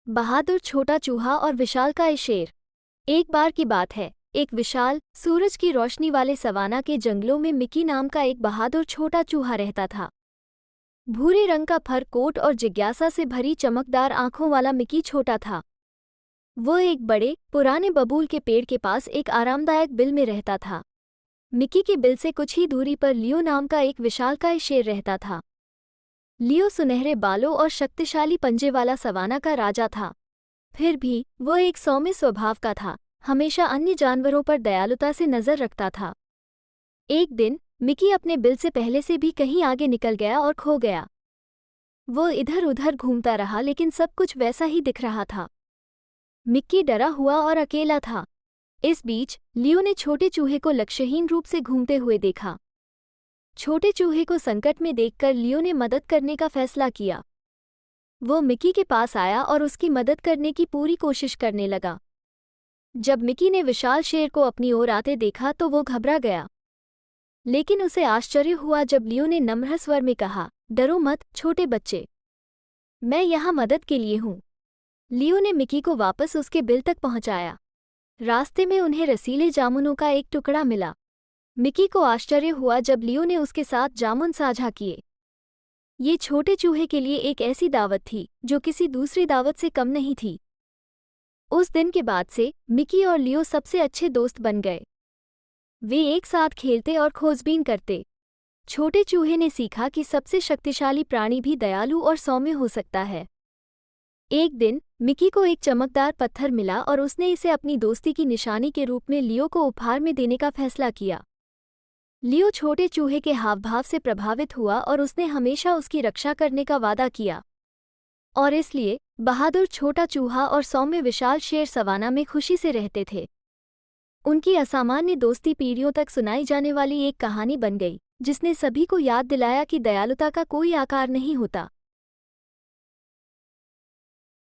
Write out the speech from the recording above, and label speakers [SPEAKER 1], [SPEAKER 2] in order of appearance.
[SPEAKER 1] बहादुर छोटा चूहा और विशालकाय शेर। एक बार की बात है, एक विशाल सूरज की रोशनी वाले सवाना के जंगलों में मिकी नाम का एक बहादुर छोटा चूहा रहता था। भूरे रंग का फर कोट और जिज्ञासा से भरी चमकदार आंखों वाला मिकी छोटा था। वो एक बड़े पुराने बबूल के पेड़ के पास एक आरामदायक बिल में रहता था। मिकी की बिल से कुछ ही दूरी पर लियो नाम का एक विशालकाय शेर रहता था। लियो सुनहरे बालों और शक्तिशाली पंजे वाला सवाना का राजा था। फिर भी वो एक सौम्य स्वभाव का था, हमेशा अन्य जानवरों पर दयालुता से नजर रखता था। एक दिन मिकी अपने बिल से पहले से भी कहीं आगे निकल गया और खो गया। वो इधर उधर घूमता रहा लेकिन सब कुछ वैसा ही दिख रहा था। मिक्की डरा हुआ और अकेला था। इस बीच लियो ने छोटे चूहे को लक्ष्यहीन रूप से घूमते हुए देखा। छोटे चूहे को संकट में देखकर लियो ने मदद करने का फैसला किया। वो मिकी के पास आया और उसकी मदद करने की पूरी कोशिश करने लगा। जब मिकी ने विशाल शेर को अपनी ओर आते देखा तो वो घबरा गया। लेकिन उसे आश्चर्य हुआ जब लियो ने नम्र स्वर में कहा, डरो मत छोटे बच्चे, मैं यहाँ मदद के लिए हूँ। लियो ने मिकी को वापस उसके बिल तक पहुँचाया। रास्ते में उन्हें रसीले जामुनों का एक टुकड़ा मिला। मिकी को आश्चर्य हुआ जब लियो ने उसके साथ जामुन साझा किए। ये छोटे चूहे के लिए एक ऐसी दावत थी जो किसी दूसरी दावत से कम नहीं थी। उस दिन के बाद से मिकी और लियो सबसे अच्छे दोस्त बन गए। वे एक साथ खेलते और खोजबीन करते। छोटे चूहे ने सीखा कि सबसे शक्तिशाली प्राणी भी दयालु और सौम्य हो सकता है। एक दिन मिकी को एक चमकदार पत्थर मिला और उसने इसे अपनी दोस्ती की निशानी के रूप में लियो को उपहार में देने का फैसला किया। लियो छोटे चूहे के हावभाव से प्रभावित हुआ और उसने हमेशा उसकी रक्षा करने का वादा किया। और इसलिए बहादुर छोटा चूहा और सौम्य विशाल शेर सवाना में खुशी से रहते थे। उनकी असामान्य दोस्ती पीढ़ियों तक सुनाई जाने वाली एक कहानी बन गई, जिसने सभी को याद दिलाया कि दयालुता का कोई आकार नहीं होता।